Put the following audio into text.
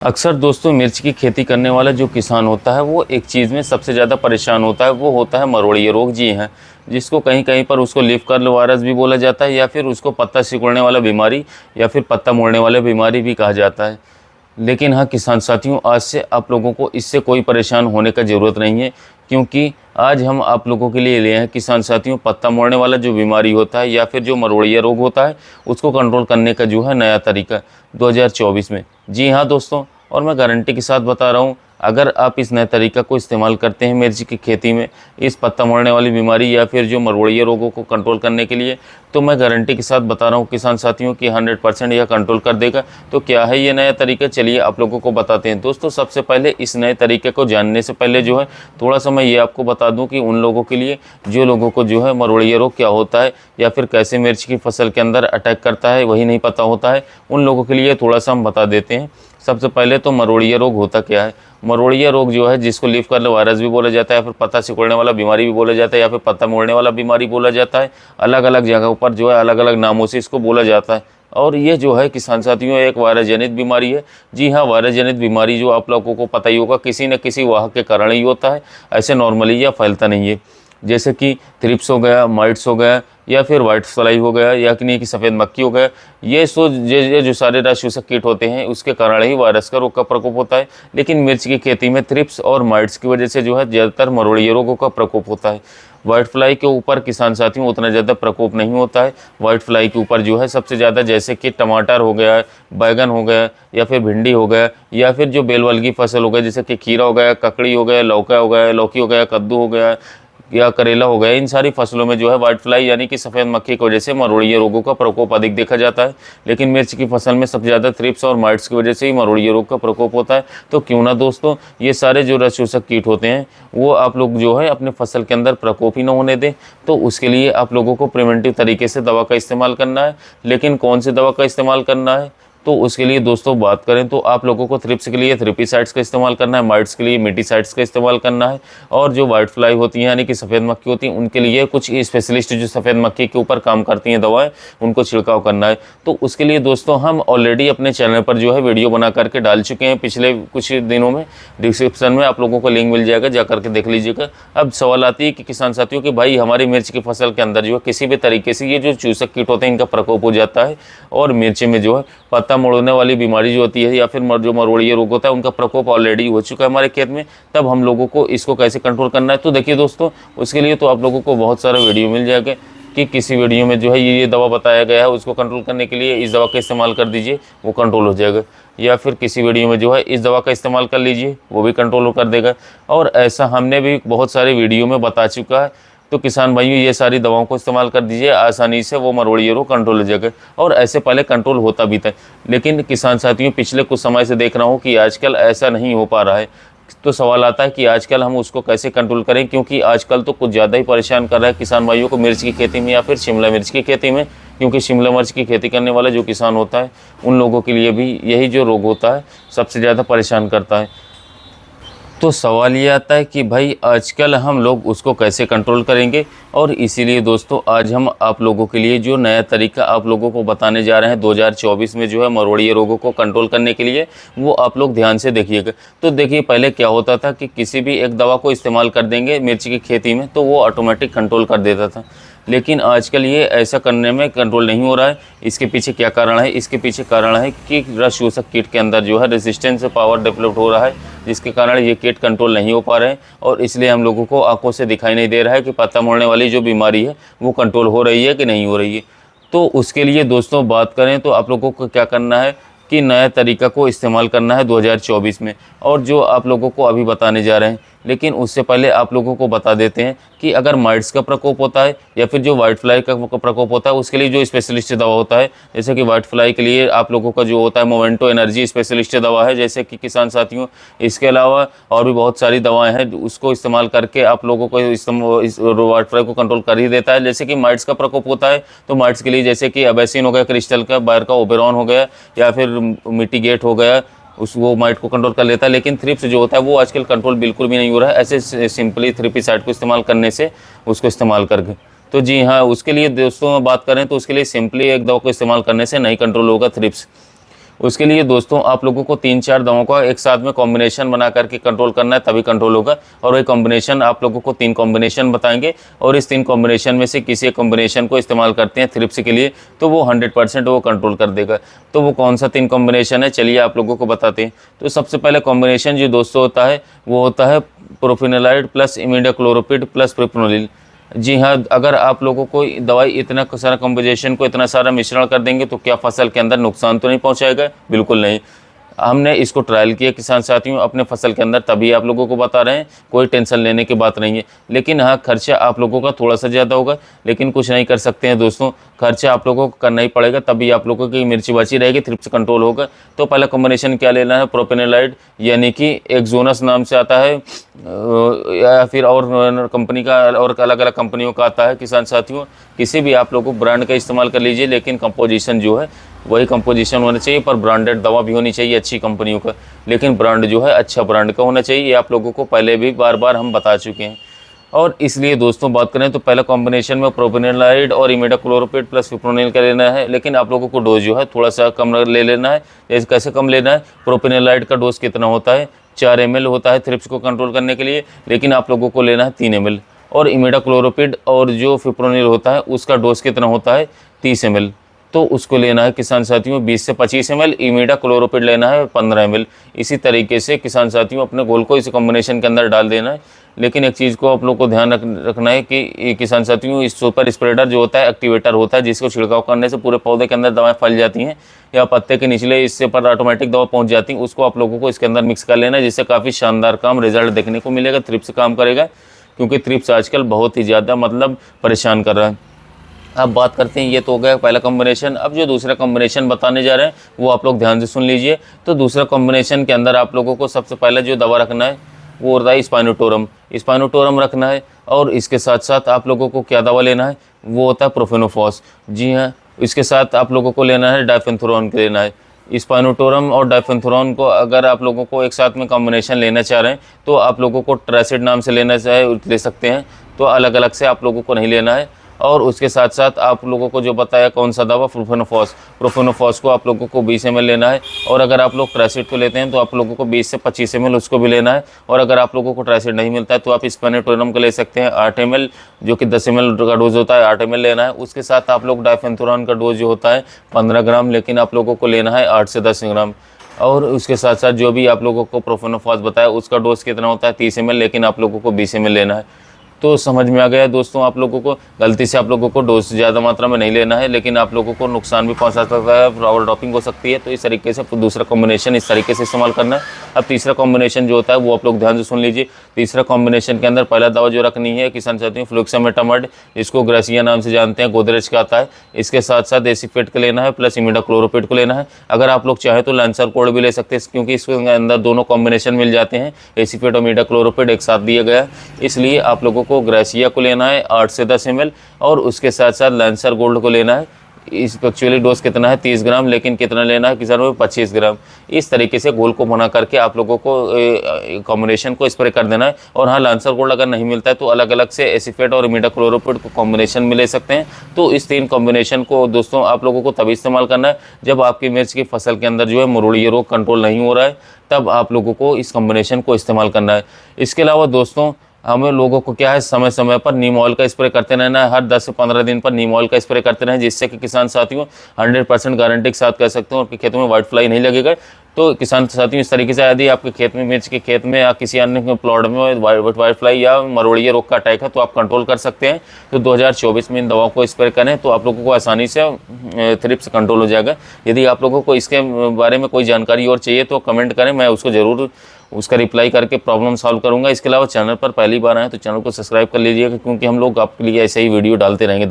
अक्सर दोस्तों मिर्च की खेती करने वाला जो किसान होता है वो एक चीज़ में सबसे ज़्यादा परेशान होता है, वो होता है मरोड़िए रोग। जी हैं, जिसको कहीं कहीं पर उसको लीफ कर्ल वायरस भी बोला जाता है, या फिर उसको पत्ता सिकुड़ने वाला बीमारी या फिर पत्ता मुड़ने वाला बीमारी भी कहा जाता है। लेकिन हाँ किसान साथियों, आज से आप लोगों को इससे कोई परेशान होने का ज़रूरत नहीं है, क्योंकि आज हम आप लोगों के लिए ले हैं किसान साथियों पत्ता मुड़ने वाला जो बीमारी होता है या फिर जो मरोड़िया रोग होता है उसको कंट्रोल करने का जो है नया तरीका 2024 में। जी हाँ दोस्तों, और मैं गारंटी के साथ बता रहा हूँ, अगर आप इस नए तरीका को इस्तेमाल करते हैं मिर्च की खेती में इस पत्ता मुड़ने वाली बीमारी या फिर जो मरोड़िया रोगों को कंट्रोल करने के लिए, तो मैं गारंटी के साथ बता रहा हूँ किसान साथियों कि 100% यह कंट्रोल कर देगा। तो क्या है ये नया तरीका, चलिए आप लोगों को बताते हैं। दोस्तों सबसे पहले इस नए तरीके को जानने से पहले जो है थोड़ा सा मैं ये आपको बता दूं कि उन लोगों के लिए जो लोगों को जो है मरोड़िया रोग क्या होता है या फिर कैसे मिर्च की फसल के अंदर अटैक करता है वही नहीं पता होता है, उन लोगों के लिए थोड़ा सा हम बता देते हैं। सबसे पहले तो मरोड़िया रोग होता क्या है। मरोड़िया रोग जो है, जिसको लीफ कर्ल वायरस भी बोला जाता है या फिर पत्ता सिकुड़ने वाला बीमारी भी बोला जाता है या फिर पत्ता मुड़ने वाला बीमारी बोला जाता है, अलग अलग जगहों पर जो है अलग अलग नामों से इसको बोला जाता है। और ये जो है किसान साथियों एक वायरस जनित बीमारी है। जी हाँ, वायरस जनित बीमारी जो आप लोगों को पता ही होगा किसी न किसी वाहक के कारण ही होता है, ऐसे नॉर्मली यह फैलता नहीं है। जैसे कि थ्रिप्स हो गया, माइट्स हो गया या फिर वाइट फ्लाई हो गया या कि सफ़ेद मक्खी हो गया, ये जो सारे रस शोषक कीट होते हैं उसके कारण ही वायरस का रोग का प्रकोप होता है। लेकिन मिर्च की खेती में थ्रिप्स और माइट्स की वजह से जो है ज़्यादातर मरोड़िया रोगों का प्रकोप होता है। वाइट फ्लाई के ऊपर किसान साथियों उतना ज़्यादा प्रकोप नहीं होता है। वाइट फ्लाई के ऊपर जो है सबसे ज़्यादा जैसे कि टमाटर हो गया, बैगन हो गया या फिर भिंडी हो गया या फिर जो बेल की फसल हो गया जैसे कि खीरा हो गया, ककड़ी हो गया, लौका हो गया, लौकी हो गया, कद्दू हो गया या करेला हो गया, इन सारी फसलों में जो है वाइट फ्लाई यानी कि सफ़ेद मक्खी की वजह से मरोड़िया रोगों का प्रकोप अधिक देखा जाता है। लेकिन मिर्च की फसल में सबसे ज़्यादा थ्रिप्स और माइट्स की वजह से ही मरोड़िया रोग का प्रकोप होता है। तो क्यों ना दोस्तों ये सारे जो रस शोषक कीट होते हैं वो आप लोग जो है अपने फसल के अंदर प्रकोप ही ना होने दें। तो उसके लिए आप लोगों को प्रिवेंटिव तरीके से दवा का इस्तेमाल करना है। लेकिन कौन सी दवा का इस्तेमाल करना है, तो उसके लिए दोस्तों बात करें तो आप लोगों को थ्रिप्स के लिए थ्रिपीसाइड्स का इस्तेमाल करना है, माइट्स के लिए मिटीसाइड्स का इस्तेमाल करना है, और जो वाइट फ्लाई होती हैं यानी कि सफ़ेद मक्खी होती हैं उनके लिए कुछ स्पेशलिस्ट जो सफ़ेद मक्खी के ऊपर काम करती हैं दवाएं, उनको छिड़काव करना है। तो उसके लिए दोस्तों हम ऑलरेडी अपने चैनल पर जो है वीडियो बना करके डाल चुके हैं पिछले कुछ दिनों में। डिस्क्रिप्शन में आप लोगों को लिंक मिल जाएगा, जा करके देख लीजिएगा। अब सवाल आती है कि किसान साथियों कि भाई हमारी मिर्च की फसल के अंदर जो है किसी भी तरीके से ये जो चूसक कीट होते हैं इनका प्रकोप हो जाता है और मिर्च में जो है पत्ता मुड़ने वाली बीमारी जो होती है या फिर जो मरोड़िया रोग होता है उनका प्रकोप ऑलरेडी हो चुका है हमारे खेत में, तब हम लोगों को इसको कैसे कंट्रोल करना है। तो देखिए दोस्तों, उसके लिए तो आप लोगों को बहुत सारा वीडियो मिल जाएगा कि किसी वीडियो में जो है ये दवा बताया गया है उसको कंट्रोल करने के लिए इस दवा का इस्तेमाल कर दीजिए वो कंट्रोल हो जाएगा, या फिर किसी वीडियो में जो है इस दवा का इस्तेमाल कर लीजिए वो भी कंट्रोल कर देगा। और ऐसा हमने भी बहुत सारे वीडियो में बता चुका है। तो किसान भाइयों ये सारी दवाओं को इस्तेमाल कर दीजिए, आसानी से वो मरोड़िया रोग कंट्रोल हो जाएगा। और ऐसे पहले कंट्रोल होता भी था, लेकिन किसान साथियों पिछले कुछ समय से देख रहा हूँ कि आजकल ऐसा नहीं हो पा रहा है। तो सवाल आता है कि आजकल हम उसको कैसे कंट्रोल करें, क्योंकि आजकल तो कुछ ज़्यादा ही परेशान कर रहा है किसान भाइयों को मिर्च की खेती में या फिर शिमला मिर्च की खेती में। क्योंकि शिमला मिर्च की खेती करने वाला जो किसान होता है उन लोगों के लिए भी यही जो रोग होता है सबसे ज़्यादा परेशान करता है। तो सवाल ये आता है कि भाई आजकल हम लोग उसको कैसे कंट्रोल करेंगे, और इसीलिए दोस्तों आज हम आप लोगों के लिए जो नया तरीका आप लोगों को बताने जा रहे हैं 2024 में जो है मरोड़िया रोगों को कंट्रोल करने के लिए, वो आप लोग ध्यान से देखिएगा। तो देखिए पहले क्या होता था कि किसी भी एक दवा को इस्तेमाल कर देंगे मिर्च की खेती में तो वो ऑटोमेटिक कंट्रोल कर देता था, लेकिन आजकल ये ऐसा करने में कंट्रोल नहीं हो रहा है। इसके पीछे क्या कारण है, इसके पीछे कारण है कि रस शोषक कीट के अंदर जो है रेजिस्टेंस पावर डेवलप हो रहा है, जिसके कारण ये कीट कंट्रोल नहीं हो पा रहे हैं, और इसलिए हम लोगों को आंखों से दिखाई नहीं दे रहा है कि पत्ता मुड़ने वाली जो बीमारी है वो कंट्रोल हो रही है कि नहीं हो रही है। तो उसके लिए दोस्तों बात करें तो आप लोगों को क्या करना है कि नया तरीका को इस्तेमाल करना है 2024 में, और जो आप लोगों को अभी बताने जा रहे हैं। लेकिन उससे पहले आप लोगों को बता देते हैं कि अगर माइट्स का प्रकोप होता है या फिर जो वाइट फ्लाई का प्रकोप होता है उसके लिए जो स्पेशलिस्ट दवा होता है, जैसे कि वाइट फ्लाई के लिए आप लोगों का जो होता है मोवेंटो एनर्जी स्पेशलिस्ट दवा है, जैसे कि किसान साथियों इसके अलावा और भी बहुत सारी दवाएं हैं उसको इस्तेमाल करके आप लोगों को इस वाइट फ्लाई को कंट्रोल कर ही देता है। जैसे कि माइट्स का प्रकोप होता है तो माइट्स के लिए जैसे कि अबैसिन हो गया, क्रिस्टल का, बायर का ओबेरॉन हो गया या फिर मिटीगेट हो गया, वो माइट को कंट्रोल कर लेता है। लेकिन थ्रिप्स जो होता है वो आजकल कंट्रोल बिल्कुल भी नहीं हो रहा है, ऐसे सिंपली थ्रिपीसाइड को इस्तेमाल करने से उसको इस्तेमाल करके। तो जी हाँ, उसके लिए दोस्तों बात करें तो उसके लिए सिंपली एक दवा को इस्तेमाल करने से नहीं कंट्रोल होगा थ्रिप्स। उसके लिए दोस्तों आप लोगों को 3-4 दवाओं का एक साथ में कॉम्बिनेशन बना करके कंट्रोल करना है, तभी कंट्रोल होगा। और वही कॉम्बिनेशन आप लोगों को 3 कॉम्बिनेशन बताएंगे और इस 3 कॉम्बिनेशन में से किसी एक कॉम्बिनेशन को इस्तेमाल करते हैं थ्रिप्स के लिए तो वो 100% वो कंट्रोल कर देगा। तो वो कौन सा 3 कॉम्बिनेशन है, चलिए आप लोगों को बताते हैं। तो सबसे पहले कॉम्बिनेशन जो दोस्तों होता है वो होता है प्रोफेनोलाइड प्लस इमिडाक्लोप्रिड प्लस प्रोप्रानोलोल। जी हाँ, अगर आप लोगों को दवाई इतना सारा कॉम्पोजिशन को इतना सारा मिश्रण कर देंगे तो क्या फसल के अंदर नुकसान तो नहीं पहुंचाएगा? बिल्कुल नहीं। हमने इसको ट्रायल किया किसान साथियों अपने फसल के अंदर, तभी आप लोगों को बता रहे हैं, कोई टेंशन लेने की बात नहीं है। लेकिन हाँ, खर्चा आप लोगों का थोड़ा सा ज़्यादा होगा, लेकिन कुछ नहीं कर सकते हैं दोस्तों, खर्चा आप लोगों को करना ही पड़ेगा, तभी आप लोगों की मिर्ची बची रहेगी, थ्रिप्स कंट्रोल होगा। तो पहला कॉम्बिनेशन क्या लेना है, प्रोपेनोलाइड यानी कि एक्सोनस नाम से आता है या फिर और कंपनी का और अलग अलग कंपनियों का आता है किसान साथियों। किसी भी आप लोगों को ब्रांड का इस्तेमाल कर लीजिए, लेकिन कंपोजिशन जो है वही कंपोजिशन होना चाहिए, पर ब्रांडेड दवा भी होनी चाहिए अच्छी कंपनियों का, लेकिन ब्रांड जो है अच्छा ब्रांड का होना चाहिए। ये आप लोगों को पहले भी बार बार हम बता चुके हैं। और इसलिए दोस्तों बात करें तो पहला कॉम्बिनेशन में प्रोपेनोलाइड और इमिडाक्लोप्रिड प्लस फिप्रोनिल का लेना है, लेकिन आप लोगों को डोज जो है थोड़ा सा कम ले लेना है। जैसे कैसे कम लेना है, प्रोपेनोलाइड का डोज कितना होता है, 4 ml होता है थ्रिप्स को कंट्रोल करने के लिए, लेकिन आप लोगों को लेना है 3 ml। और इमिडाक्लोप्रिड और जो फिप्रोनिल होता है उसका डोज कितना होता है, 30 ml। तो उसको लेना है किसान साथियों 20 से 25 ml, इमिडाक्लोप्रिड लेना है 15 ml। इसी तरीके से किसान साथियों अपने गोल को इस कॉम्बिनेशन के अंदर डाल देना है। लेकिन एक चीज़ को आप लोग को ध्यान रखना है कि किसान साथियों इस सुपर स्प्रेडर जो होता है एक्टिवेटर होता है, जिसको छिड़काव करने से पूरे पौधे के अंदर दवाएं फैल जाती हैं या पत्ते के निचले इससे पर ऑटोमेटिक दवा पहुंच जाती है, उसको आप लोगों को इसके अंदर मिक्स कर लेना है, जिससे काफ़ी शानदार काम रिजल्ट देखने को मिलेगा। थ्रिप्स काम करेगा, क्योंकि थ्रिप्स आजकल बहुत ही ज़्यादा मतलब परेशान कर रहा है। अब बात करते हैं, ये तो हो गया पहला कॉम्बिनेशन। अब जो दूसरा कॉम्बिनेशन बताने जा रहे हैं वो आप लोग ध्यान से सुन लीजिए। तो दूसरा कॉम्बिनेशन के अंदर आप लोगों को सबसे पहले जो दवा रखना है वो होता है स्पाइनोटोरम। स्पाइनोटोरम रखना है, और इसके साथ साथ आप लोगों को क्या दवा लेना है, वो होता है प्रोफेनोफॉस। जी हाँ, इसके साथ आप लोगों को लेना है डाइफेंथोरॉन के लेना है। स्पाइनोटोरम और डाइफेंथोरॉन को अगर आप लोगों को एक साथ में कॉम्बिनेशन लेना चाह रहे हैं तो आप लोगों को ट्राइसिड नाम से लेना चाहे ले सकते हैं, तो अलग अलग से आप लोगों को नहीं लेना है। और उसके साथ साथ आप लोगों को जो बताया कौन सा दवा, प्रोफेनोफॉस को आप लोगों को 20 ml लेना है। और अगर आप लोग ट्राइसिड को लेते हैं तो आप लोगों को 20 से 25 ml उसको भी लेना है। और अगर आप लोगों को ट्राइसिड नहीं मिलता है तो आप स्पाइनोटोरम को ले सकते हैं 8 ml, जो कि 10 ml का डोज होता है, 8 ml लेना है। उसके साथ आप लोग डाइफेंथोरॉन का डोज जो होता है 15 ग्राम, लेकिन आप लोगों को लेना है 8 से 10 ग्राम। और उसके साथ साथ जो भी आप लोगों को प्रोफेनोफॉस बताया उसका डोज कितना होता है 30 ml, लेकिन आप लोगों को 20 ml लेना है। तो समझ में आ गया दोस्तों, आप लोगों को गलती से आप लोगों को डोज ज़्यादा मात्रा में नहीं लेना है, लेकिन आप लोगों को नुकसान भी पहुंचा सकता है, फ्लावर ड्रॉपिंग हो सकती है। तो इस तरीके से दूसरा कॉम्बिनेशन इस तरीके से इस्तेमाल करना है। अब तीसरा कॉम्बिनेशन जो होता है वो आप लोग ध्यान से सुन लीजिए। तीसरा कॉम्बिनेशन के अंदर पहला दवा जो रखनी है किसान साथियों फ्लुक्सामेटामड, इसको ग्रेसिया नाम से जानते हैं, गोदरेज का आता है। इसके साथ साथ एसीफेट का लेना है प्लस इमिडाक्लोप्रिड को लेना है। अगर आप लोग चाहें तो लैंसर कोड भी ले सकते हैं, क्योंकि इसके अंदर दोनों कॉम्बिनेशन मिल जाते हैं, एसीफेट और इमिडाक्लोप्रिड एक साथ दिया गया है। इसलिए आप लोगों को ग्रेसिया को लेना है 8 से 10 ml, और उसके साथ साथ लैंसर गोल्ड को लेना है। इस एक्चुअली डोज कितना है 30 ग्राम, लेकिन कितना लेना है किसानों में 25 ग्राम। इस तरीके से गोल को बना करके आप लोगों को कॉम्बिनेशन को स्प्रे कर देना है। और हाँ, लैंसर गोल्ड अगर नहीं मिलता है तो अलग अलग से एसीफेट और इमिडाक्लोप्रिड को कॉम्बिनेशन में ले सकते हैं। तो इस 3 कॉम्बिनेशन को दोस्तों आप लोगों को तभी इस्तेमाल करना है जब आपकी मिर्च की फसल के अंदर जो है मुरुड़िया रोग कंट्रोल नहीं हो रहा है, तब आप लोगों को इस कॉम्बिनेशन को इस्तेमाल करना है। इसके अलावा दोस्तों हमें लोगों को क्या है, समय समय पर नीम ऑयल का स्प्रे करते रहना है। हर 10 से 15 दिन पर नीम ऑयल का स्प्रे करते रहें, जिससे कि किसान साथियों 100% गारंटी के साथ कह सकते हैं आपके खेतों में व्हाइट फ्लाई नहीं लगेगा। तो किसान साथियों इस तरीके से यदि आपके खेत में, मिर्च के खेत में या किसी अन्य प्लॉट में व्हाइट फ्लाई या मरोड़िया रोग का अटैक है तो आप कंट्रोल कर सकते हैं। तो 2024 में इन दवाओं को स्प्रे करें तो आप लोगों को आसानी से थ्रिप्स कंट्रोल हो जाएगा। यदि आप लोगों को इसके बारे में कोई जानकारी और चाहिए तो कमेंट करें, मैं उसको ज़रूर उसका रिप्लाई करके प्रॉब्लम सॉल्व करूंगा। इसके अलावा चैनल पर पहली बार आए तो चैनल को सब्सक्राइब कर लीजिएगा, क्योंकि हम लोग आपके लिए ऐसे ही वीडियो डालते रहेंगे।